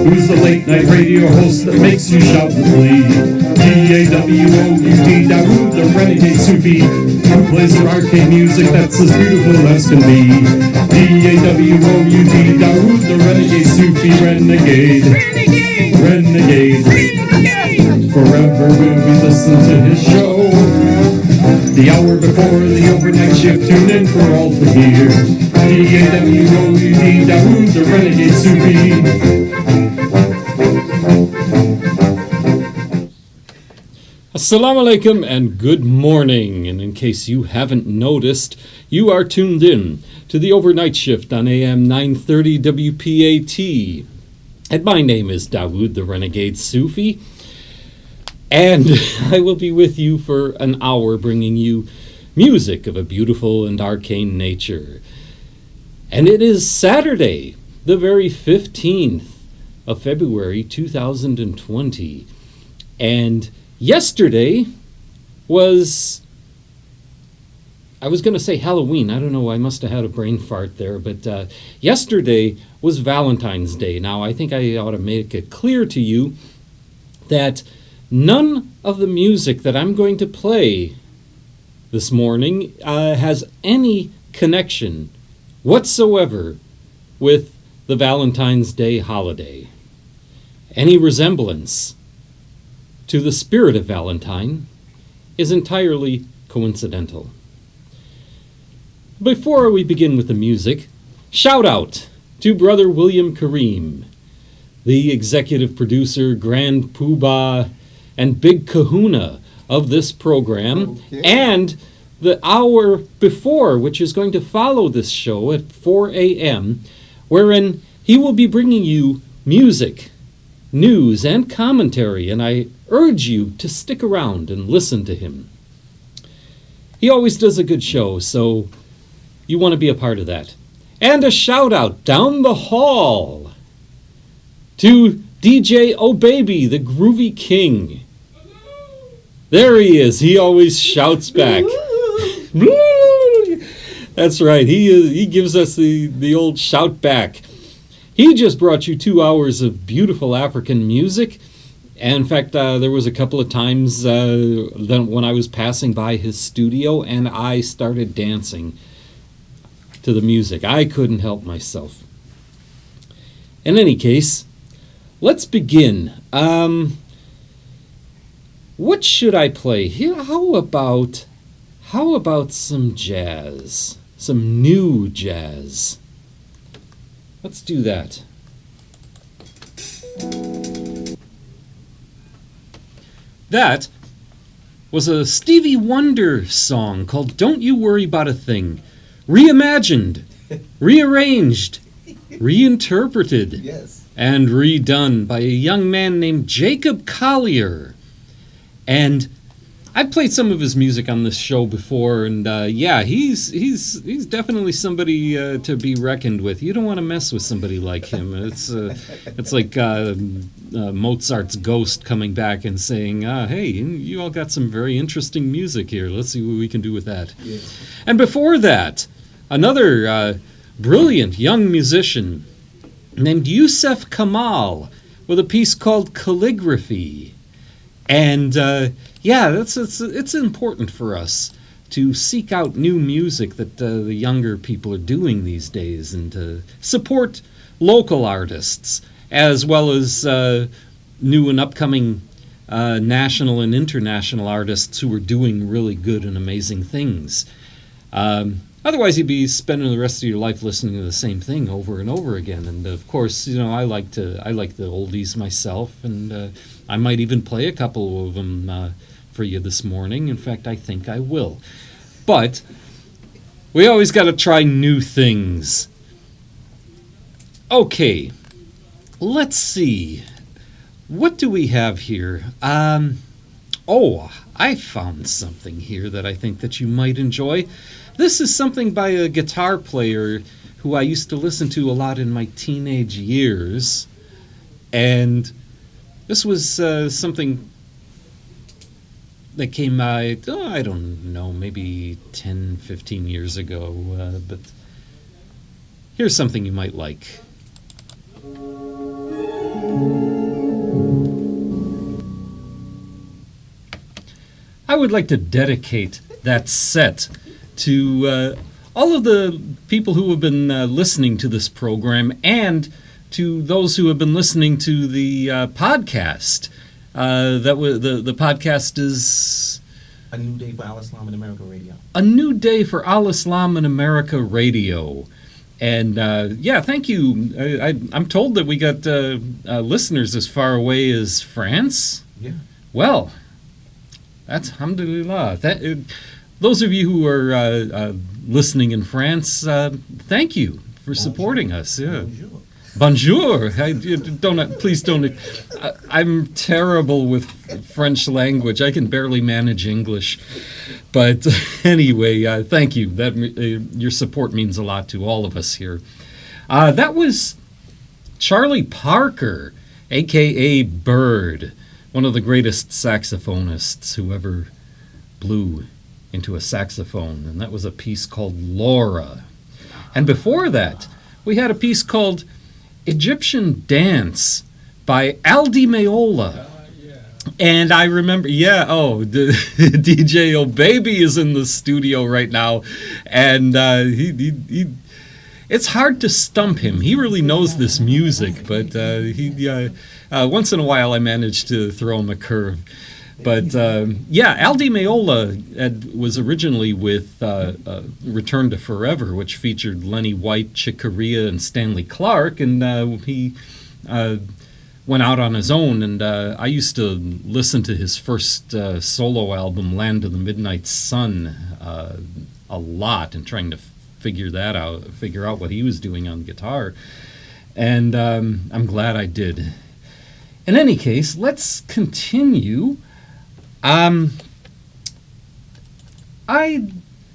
Who's the late night radio host that makes you shout with glee? Dawoud, Dawoud the Renegade Sufi, who plays the arcade music that's as beautiful as can be. Dawoud the Renegade Sufi, Renegade, Renegade. Forever will we listen to his show. The hour before the overnight shift, tune in for all to hear. Dawoud, Dawoud the Renegade Sufi. Assalamu alaikum and good morning. And in case you haven't noticed, you are tuned in to the overnight shift on AM 930 WPAT. And my name is Dawoud the Renegade Sufi. And I will be with you for an hour bringing you music of a beautiful and arcane nature. And it is Saturday, the very 15th of February 2020. And yesterday was, I was going to say Halloween. I don't know, I must have had a brain fart there. But yesterday was Valentine's Day. Now, I think I ought to make it clear to you that none of the music that I'm going to play this morning has any connection whatsoever with the Valentine's Day holiday. Any resemblance to the spirit of Valentine is entirely coincidental. Before we begin with the music, shout out to Brother William Kareem, the executive producer, Grand Poobah, and Big Kahuna of this program, and the hour before, which is going to follow this show at 4 a.m., wherein he will be bringing you music, news, and commentary, and I urge you to stick around and listen to him. He always does a good show, so you want to be a part of that. And a shout out down the hall to DJ Oh Baby, the Groovy King. There he is. He always shouts back. That's right. He gives us the old shout back. He just brought you 2 hours of beautiful African music. And in fact, there was a couple of times when I was passing by his studio and I started dancing to the music. I couldn't help myself. In any case, let's begin. What should I play here? How about some jazz? Some new jazz. Let's do that. That was a Stevie Wonder song called Don't You Worry About a Thing. Reimagined, rearranged, reinterpreted, yes, and redone by a young man named Jacob Collier. And I've played some of his music on this show before, and he's definitely somebody to be reckoned with. You don't want to mess with somebody like him. It's like Mozart's ghost coming back and saying, "Hey, you all got some very interesting music here. Let's see what we can do with that." Yeah. And before that, another brilliant young musician named Yusef Kamal with a piece called Calligraphy. And it's important for us to seek out new music that the younger people are doing these days, and to support local artists as well as new and upcoming national and international artists who are doing really good and amazing things. Otherwise, you'd be spending the rest of your life listening to the same thing over and over again. And of course, I like the oldies myself, and I might even play a couple of them for you this morning. In fact, I think I will. But we always got to try new things. Okay, let's see. What do we have here? I found something here that I think that you might enjoy. This is something by a guitar player who I used to listen to a lot in my teenage years. And this was something that came out, I don't know, maybe 10, 15 years ago. But here's something you might like. I would like to dedicate that set to all of the people who have been listening to this program, and to those who have been listening to the podcast. The podcast is A New Day for Al Islam in America Radio. A New Day for Al Islam in America Radio. And thank you. I'm told that we got listeners as far away as France. Yeah. Well, that's alhamdulillah. Those of you who are listening in France, thank you for supporting us. Yeah. Bonjour. Please don't. I'm terrible with French language. I can barely manage English. But anyway, thank you. Your support means a lot to all of us here. That was Charlie Parker, a.k.a. Bird, one of the greatest saxophonists who ever blew into a saxophone. And that was a piece called Laura. And before that, we had a piece called Egyptian Dance by Al Di Meola. And I remember, DJ O'Baby is in the studio right now, and he it's hard to stump him. He really knows this music, but once in a while I manage to throw him a curve. But Al Di Meola was originally with Return to Forever, which featured Lenny White, Chick Corea, and Stanley Clarke, and he went out on his own, and I used to listen to his first solo album, Land of the Midnight Sun, a lot, and trying to figure out what he was doing on guitar. And I'm glad I did. In any case, let's continue. I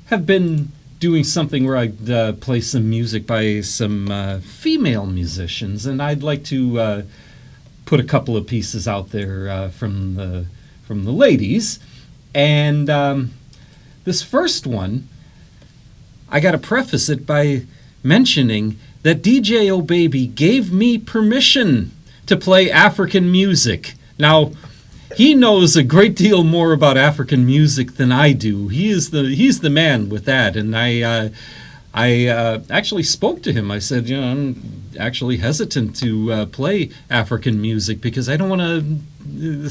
have been doing something where I'd play some music by some female musicians, and I'd like to put a couple of pieces out there from the ladies. And this first one, I got to preface it by mentioning that DJ O'Baby gave me permission to play African music. Now, he knows a great deal more about African music than I do. He's the man with that, and I actually spoke to him. I said, I'm actually hesitant to play African music because I don't want to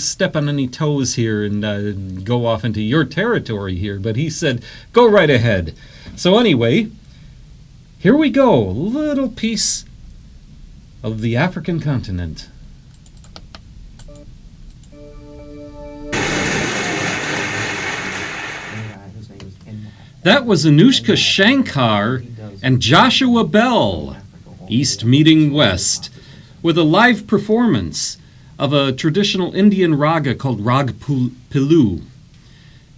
step on any toes here and go off into your territory here. But he said, go right ahead. So anyway, here we go. A little piece of the African continent. That was Anushka Shankar and Joshua Bell, East meeting West, with a live performance of a traditional Indian raga called Rag Pilu.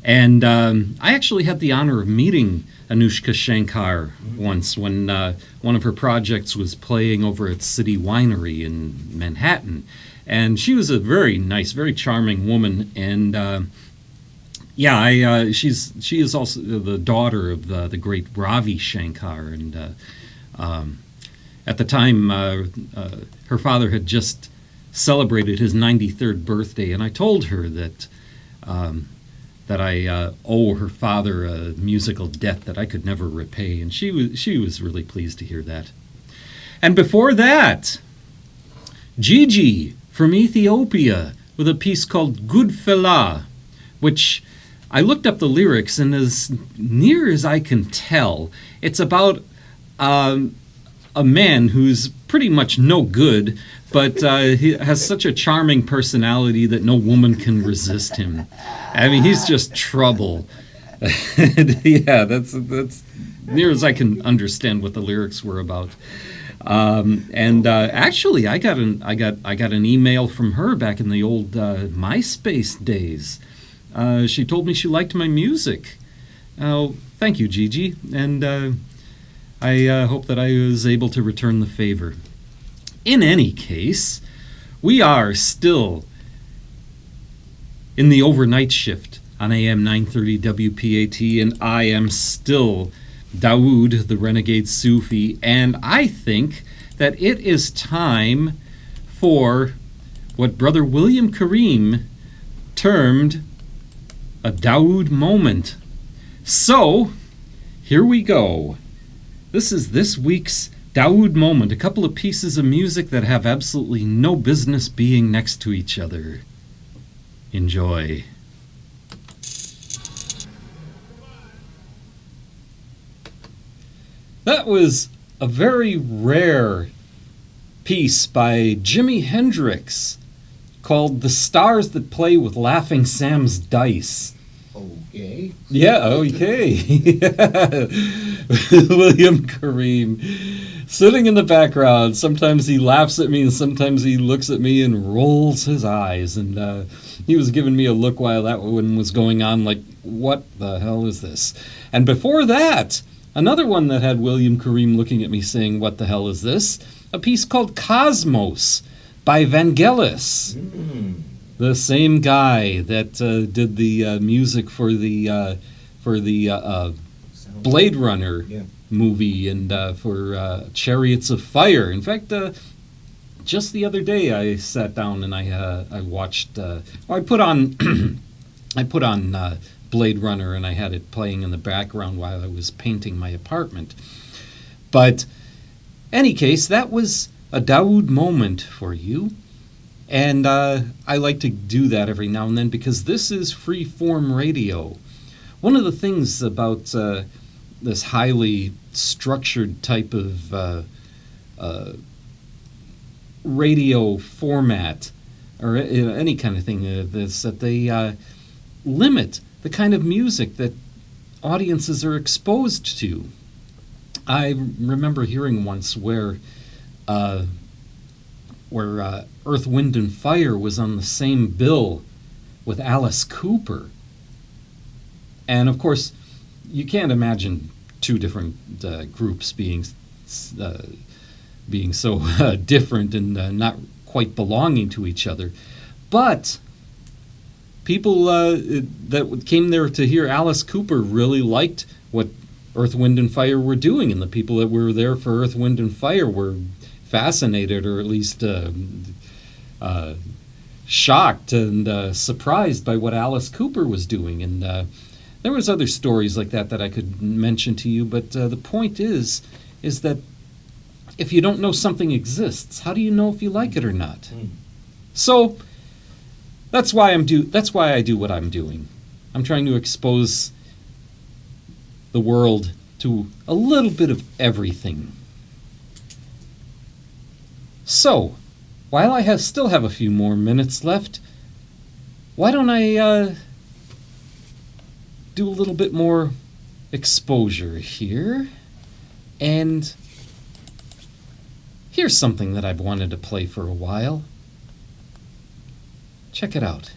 And I actually had the honor of meeting Anushka Shankar once when one of her projects was playing over at City Winery in Manhattan. And she was a very nice, very charming woman, and she is also the daughter of the great Ravi Shankar, and at the time her father had just celebrated his 93rd birthday, and I told her that I owe her father a musical debt that I could never repay, and she was really pleased to hear that. And before that, Gigi from Ethiopia with a piece called Good Fella, which I looked up the lyrics, and as near as I can tell, it's about a man who's pretty much no good, but he has such a charming personality that no woman can resist him. I mean, he's just trouble. Yeah, that's near as I can understand what the lyrics were about. Actually, I got an email from her back in the old MySpace days. She told me she liked my music. Oh, thank you, Gigi, and I hope that I was able to return the favor. In any case, we are still in the overnight shift on AM 930 WPAT, and I am still Dawoud the Renegade Sufi, and I think that it is time for what Brother William Kareem termed a Dawoud moment. So, here we go. This is this week's Dawoud moment, a couple of pieces of music that have absolutely no business being next to each other. Enjoy. That was a very rare piece by Jimi Hendrix called The Stars That Play with Laughing Sam's Dice. Okay. Yeah, okay. William Kareem, sitting in the background. Sometimes he laughs at me and sometimes he looks at me and rolls his eyes. And he was giving me a look while that one was going on, like, what the hell is this? And before that, another one that had William Kareem looking at me saying, what the hell is this? A piece called Cosmos by Vangelis. The same guy that did the music for the Blade Runner movie and for Chariots of Fire. In fact, just the other day I sat down and I watched. I put on I put on Blade Runner and I had it playing in the background while I was painting my apartment. But any case, that was a Dawoud moment for you. And I like to do that every now and then because this is free-form radio. One of the things about this highly structured type of radio format, or any kind of thing, is that they limit the kind of music that audiences are exposed to. I remember hearing once where Earth, Wind, and Fire was on the same bill with Alice Cooper. And of course, you can't imagine two different groups being so different and not quite belonging to each other. But people that came there to hear Alice Cooper really liked what Earth, Wind, and Fire were doing, and the people that were there for Earth, Wind, and Fire were fascinated, or at least shocked and surprised by what Alice Cooper was doing. And there was other stories like that I could mention to you, but the point is that if you don't know something exists, how do you know if you like it or not? So that's why I do what I'm doing. I'm trying to expose the world to a little bit of everything. So, while I still have a few more minutes left, why don't I do a little bit more exposure here? And here's something that I've wanted to play for a while. Check it out.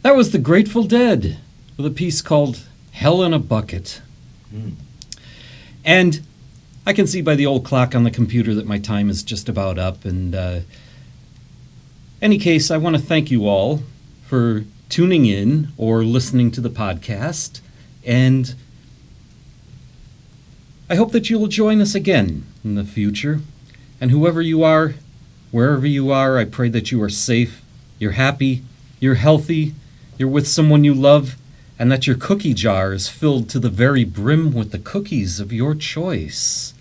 That was the Grateful Dead with a piece called Hell in a Bucket. And I can see by the old clock on the computer that my time is just about up. And any case, I want to thank you all for tuning in or listening to the podcast. And I hope that you'll join us again in the future. And whoever you are, wherever you are, I pray that you are safe, you're happy, you're healthy, you're with someone you love, and that your cookie jar is filled to the very brim with the cookies of your choice.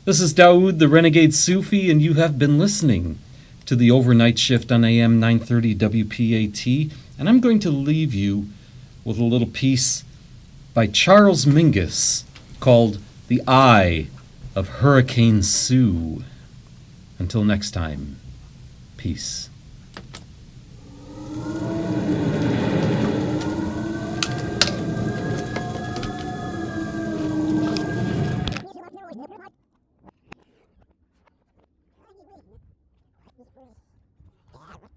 This is Dawoud the Renegade Sufi, and you have been listening to the Overnight Shift on AM 930 WPAT. And I'm going to leave you with a little piece by Charles Mingus called The Eye of Hurricane Sue. Until next time, peace. Yeah.